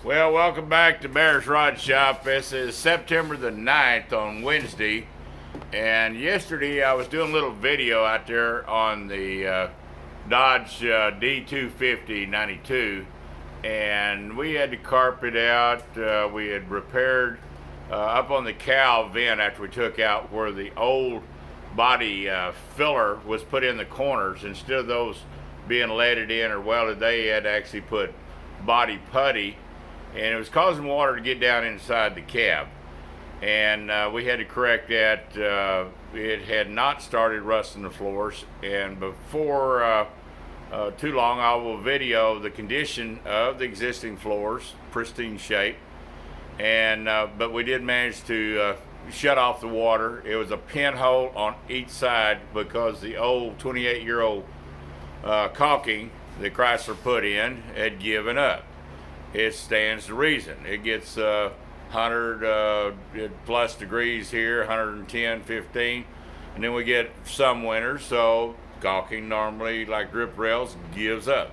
Well, welcome back to Bear's Rod Shop. This is September the 9th on Wednesday. And yesterday I was doing a little video out there on the Dodge D250 92. And we had to carpet out. We had repaired up on the cowl vent after we took out where the old body filler was put in the corners. Instead of those being leaded in or welded, they had actually put body putty, and it was causing water to get down inside the cab, and we had to correct that. It had not started rusting the floors, and before too long I will video the condition of the existing floors, pristine shape, and but we did manage to shut off the water. It was a pinhole on each side because the old 28-year-old caulking that Chrysler put in had given up. It stands to reason. It gets 100 plus degrees here, 110, 15, and then we get some winters, so caulking normally, like grip rails, gives up.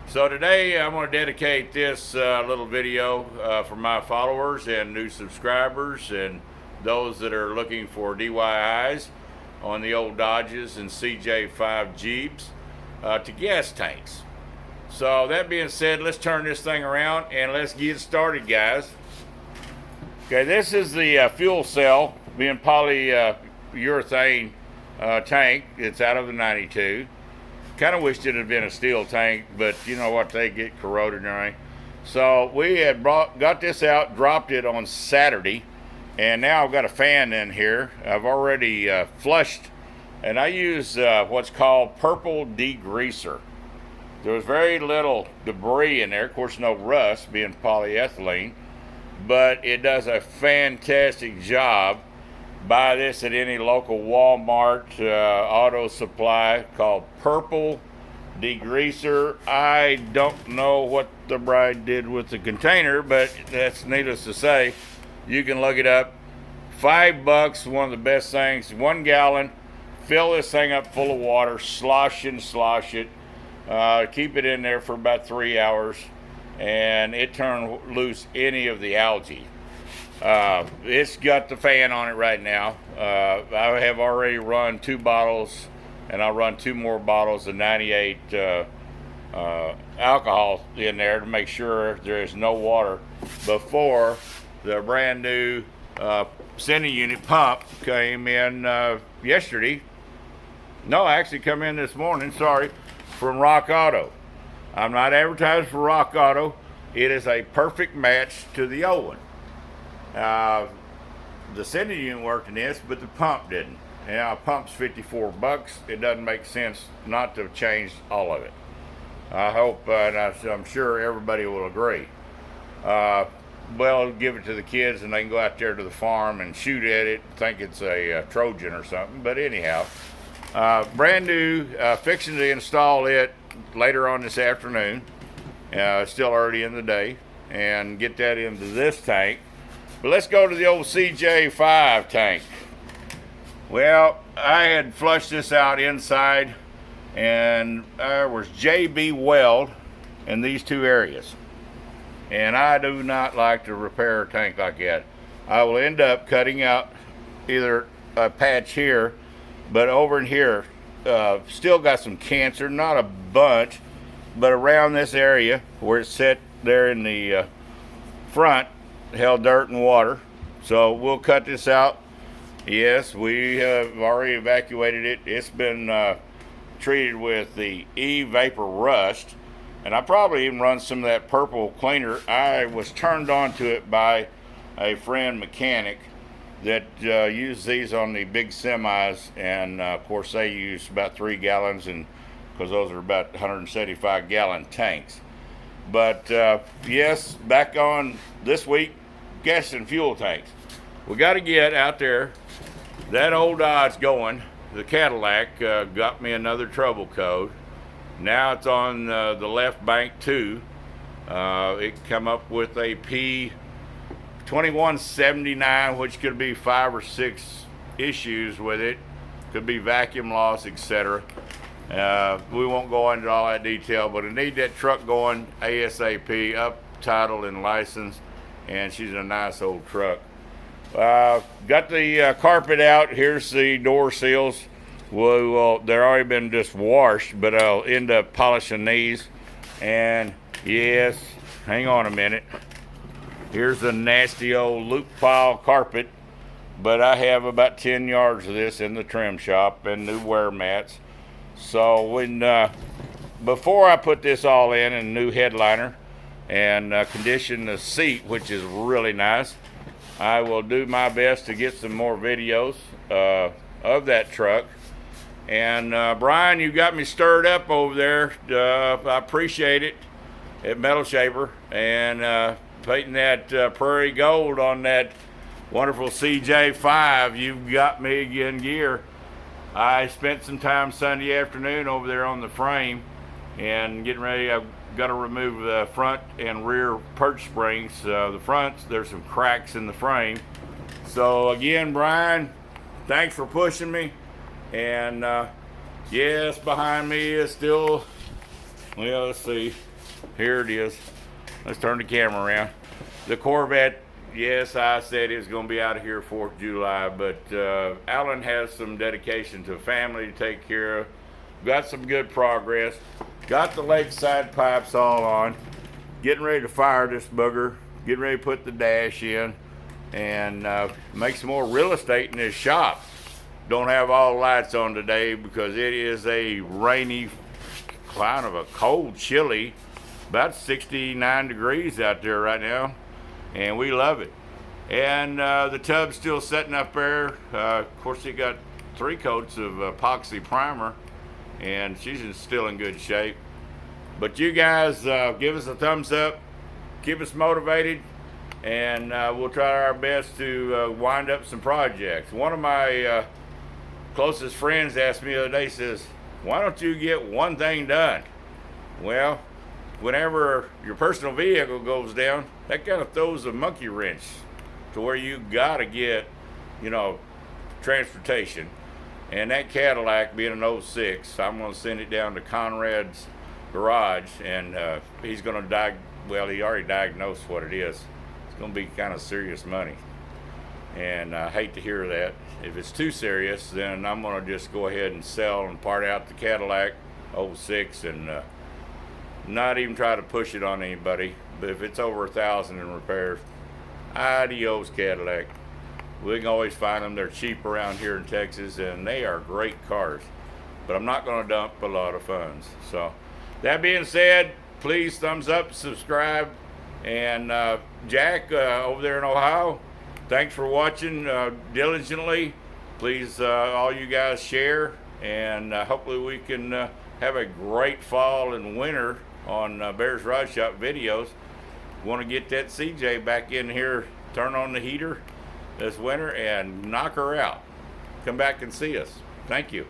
So today I'm going to dedicate this little video for my followers and new subscribers and those that are looking for DYIs on the old Dodges and CJ5 Jeeps to gas tanks. So that being said, let's turn this thing around and let's get started, guys. Okay, this is the fuel cell, being polyurethane tank. It's out of the 92. Kind of wished it had been a steel tank, but you know what, they get corroded and everything. So we had got this out, dropped it on Saturday, and now I've got a fan in here. I've already flushed, and I use what's called purple degreaser. There was very little debris in there, of course no rust being polyethylene, but it does a fantastic job. Buy this at any local Walmart, auto supply, called purple degreaser. I don't know what the bride did with the container, but that's needless to say. You can look it up. $5, one of the best things. 1 gallon. Fill this thing up full of water, slosh it. Keep it in there for about 3 hours, and it turns loose any of the algae. It's got the fan on it right now. I have already run 2 bottles, and I'll run 2 more bottles of 98 alcohol in there to make sure there is no water before the brand new sending unit pump came in yesterday. No, actually come in this morning, sorry, from Rock Auto. I'm not advertising for Rock Auto. It is a perfect match to the old one. The sending unit worked in this, but the pump didn't. Now, a pump's $54. It doesn't make sense not to change all of it. I hope, and I'm sure everybody will agree. Well, give it to the kids and they can go out there to the farm and shoot at it, think it's a Trojan or something. But anyhow, brand new, fixing to install it later on this afternoon, still early in the day, and get that into this tank. But let's go to the old CJ5 tank. Well, I had flushed this out inside, and there was JB weld in these 2 areas. And I do not like to repair a tank like that. I will end up cutting out either a patch here, but over in here, still got some cancer, not a bunch, but around this area where it's set there in the front, held dirt and water. So we'll cut this out. Yes, we have already evacuated it. It's been treated with the E-Vapor Rust, and I probably even run some of that purple cleaner. I was turned on to it by a friend mechanic that use these on the big semis, and of course they use about 3 gallons, and because those are about 175 gallon tanks. But yes, back on this week, gas and fuel tanks. We got to get out there. That old Dodge going, the Cadillac, got me another trouble code. Now it's on the left bank too. It come up with a P2179, which could be 5 or 6 issues with it. Could be vacuum loss, etc. We won't go into all that detail, but I need that truck going ASAP, up title and license, and she's a nice old truck. Got the carpet out. Here's the door seals. Well, they're already been just washed, but I'll end up polishing these. And yes, hang on a minute. Here's a nasty old loop pile carpet, but I have about 10 yards of this in the trim shop and new wear mats. So when before I put this all in a new headliner and condition the seat, which is really nice, I will do my best to get some more videos of that truck. And Brian, you got me stirred up over there. I appreciate it at Metal Shaper, and painting that prairie gold on that wonderful CJ5. You've got me in gear. I spent some time Sunday afternoon over there on the frame and getting ready. I've got to remove the front and rear perch springs. The fronts, there's some cracks in the frame. So again, Brian, thanks for pushing me. And yes, behind me is still, well, let's see, here it is. Let's turn the camera around. The Corvette, yes, I said it was going to be out of here 4th of July, but Alan has some dedication to family to take care of. Got some good progress. Got the lakeside pipes all on. Getting ready to fire this booger. Getting ready to put the dash in and make some more real estate in this shop. Don't have all the lights on today because it is a rainy, kind of a cold, chilly, about 69 degrees out there right now, and we love it. And the tub's still sitting up there. Of course, it got 3 coats of epoxy primer, and she's still in good shape. But you guys give us a thumbs up, keep us motivated, and we'll try our best to wind up some projects. One of my closest friends asked me the other day, says, why don't you get one thing done? Well, whenever your personal vehicle goes down, that kind of throws a monkey wrench to where you gotta get, you know, transportation. And that Cadillac being an 06, I'm gonna send it down to Conrad's garage, and he's gonna well, he already diagnosed what it is. It's gonna be kind of serious money. And I hate to hear that. If it's too serious, then I'm gonna just go ahead and sell and part out the Cadillac 06 and not even try to push it on anybody. But if it's over 1,000 in repairs, adios Cadillac. We can always find them. They're cheap around here in Texas, and they are great cars. But I'm not gonna dump a lot of funds. So that being said, please thumbs up, subscribe, and Jack over there in Ohio, thanks for watching diligently. Please, all you guys share, and hopefully we can have a great fall and winter on Bear's Rod Shop videos. Want to get that CJ back in here, turn on the heater this winter, and knock her out. Come back and see us. Thank you.